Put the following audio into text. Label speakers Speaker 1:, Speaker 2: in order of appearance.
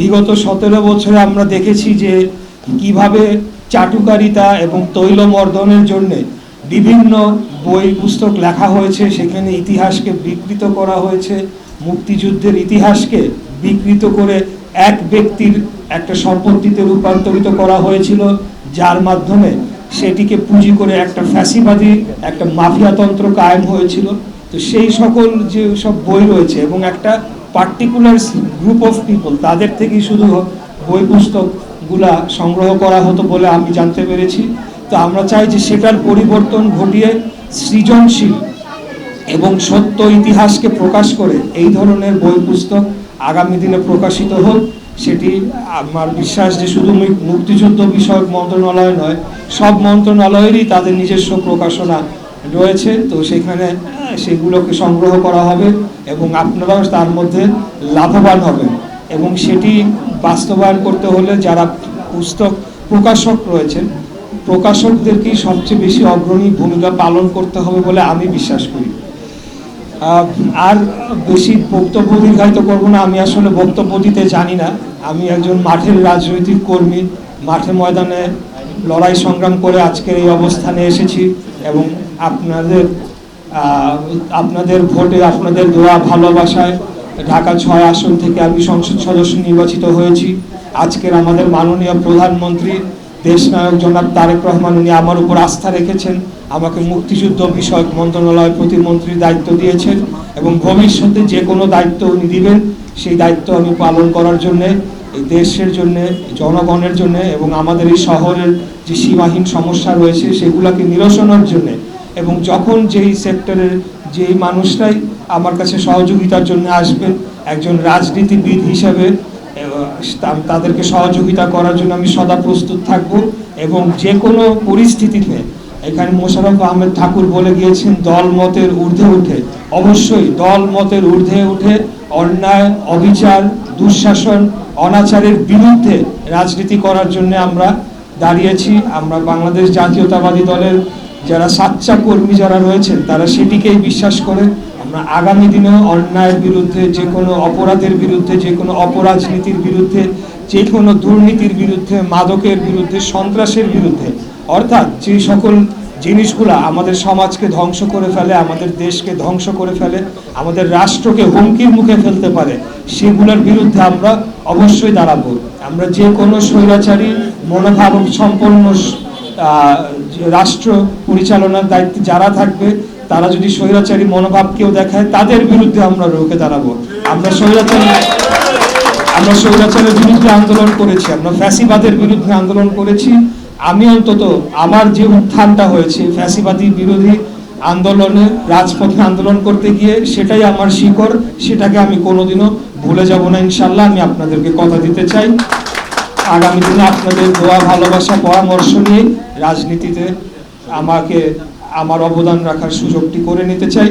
Speaker 1: বিগত 17 বছরে আমরা দেখেছি যে কিভাবে চাটুকারিতা এবং তৈলমর্দনের জন্য বিভিন্ন বই পুস্তক লেখা হয়েছে, সেখানে ইতিহাসকে বিকৃত করা হয়েছে, মুক্তিযুদ্ধের ইতিহাসকে বিকৃত করে এক ব্যক্তির একটা সম্পত্তিতে রূপান্তরিত করা হয়েছিল, যার মাধ্যমে সেটিকে পুঁজি করে একটা ফ্যাসিবাদী একটা মাফিয়াতন্ত্র কায়েম হয়েছিল। তো সেই সকল যে সব বই রয়েছে এবং একটা পার্টিকুলার গ্রুপ অফ পিপল, তাদের থেকেই শুধু বই পুস্তকগুলা সংগ্রহ করা হতো বলে আমি জানতে পেরেছি। তো আমরা চাই যে সেটার পরিবর্তন ঘটিয়ে সৃজনশীল এবং সত্য ইতিহাসকে প্রকাশ করে এই ধরনের বই পুস্তক আগামী দিনে প্রকাশিত হোক। সেটি আমার বিশ্বাস যে শুধু মুক্তিযুদ্ধ বিষয়ক মন্ত্রণালয় নয়, সব মন্ত্রণালয়েরই তাদের নিজস্ব প্রকাশনা রয়েছে। তো সেখানে সেগুলোকে সংগ্রহ করা হবে এবং আপনারাও তার মধ্যে লাভবান হবেন। এবং সেটি বাস্তবায়ন করতে হলে যারা পুস্তক প্রকাশক রয়েছেন, প্রকাশকদেরকেই সবচেয়ে বেশি অগ্রণী ভূমিকা পালন করতে হবে বলে আমি বিশ্বাস করি। আর বেশি বক্তব্য দীর্ঘায়িত করবো না, আমি আসলে বক্তব্য দিতে জানি না। আমি একজন মাঠের রাজনৈতিক কর্মী, মাঠে ময়দানে লড়াই সংগ্রাম করে আজকের এই অবস্থানে এসেছি এবং আপনাদের ভোটে, আপনাদের দোয়া ভালোবাসায় ঢাকা 6 আসন থেকে আমি সংসদ সদস্য নির্বাচিত হয়েছি। আজকের আমাদের মাননীয় প্রধানমন্ত্রী দেশনায়ক জনাব তারেক রহমান, উনি আমার উপর আস্থা রেখেছেন, আমাকে মুক্তিযুদ্ধ বিষয়ক মন্ত্রণালয় প্রতিমন্ত্রীর দায়িত্ব দিয়েছেন এবং ভবিষ্যতে যে কোনো দায়িত্ব উনি দিবেন সেই দায়িত্ব আমি পালন করার জন্যে, এই দেশের জন্যে, জনগণের জন্যে এবং আমাদের এই শহরের যে সীমাহীন সমস্যা রয়েছে সেগুলোকে নিরসনের জন্যে, এবং যখন যেই সেক্টরের যেই মানুষরাই আমার কাছে সহযোগিতার জন্য আসবেন, একজন রাজনীতিবিদ হিসাবে তাদেরকে সহযোগিতা করার জন্য আমি সদা প্রস্তুত থাকব। এবং যে কোনো পরিস্থিতিতে, এখানে মোশাররফ আহমেদ ঠাকুর বলে গিয়েছেন দল মতের ঊর্ধ্বে উঠে, অবশ্যই দল মতের ঊর্ধ্বে উঠে অন্যায়, অবিচার, দুঃশাসন, অনাচারের বিরুদ্ধে রাজনীতি করার জন্য আমরা দাঁড়িয়েছি। আমরা বাংলাদেশ জাতীয়তাবাদী দলের যারা সাচ্চা কর্মী যারা রয়েছেন তারা সেটিকেই বিশ্বাস করে। আমরা আগামী দিনেও অন্যায়ের বিরুদ্ধে, যে কোনো অপরাধের বিরুদ্ধে, যে কোনো অপরাজনীতির বিরুদ্ধে, যে কোনো দুর্নীতির বিরুদ্ধে, মাদকের বিরুদ্ধে, সন্ত্রাসের বিরুদ্ধে, অর্থাৎ যে সকল জিনিসগুলো আমাদের সমাজকে ধ্বংস করে ফেলে, আমাদের দেশকে ধ্বংস করে ফেলে, আমাদের রাষ্ট্রকে হুমকির মুখে ফেলতে পারে, সেগুলোর বিরুদ্ধে আমরা অবশ্যই দাঁড়াবো। আমরা যে কোনো স্বৈরাচারী মনোভাব সম্পন্ন রাষ্ট্র পরিচালনার দায়িত্বে যারা থাকবে, তারা যদি স্বৈরাচারী মনোভাব কেউ দেখায়, তাদের বিরুদ্ধে আমরা রুখে দাঁড়াবো। আমরা স্বৈরাচারের বিরুদ্ধে আন্দোলন করেছি, আমরা ফ্যাসিবাদের বিরুদ্ধে আন্দোলন করেছি। আমি অন্তত আমার যে উত্থানটা হয়েছে ফ্যাসিবাদী বিরোধী আন্দোলনে, রাজপথে আন্দোলন করতে গিয়ে, সেটাই আমার শিকড়, সেটাকে আমি কোনোদিনও ভুলে যাব না ইনশাল্লাহ। আমি আপনাদেরকে কথা দিতে চাই, আগামী দিনে আপনাদের দোয়া, ভালোবাসা, পরামর্শ নিয়ে রাজনীতিতে আমাকে আমার অবদান রাখার সুযোগটি করে নিতে চাই।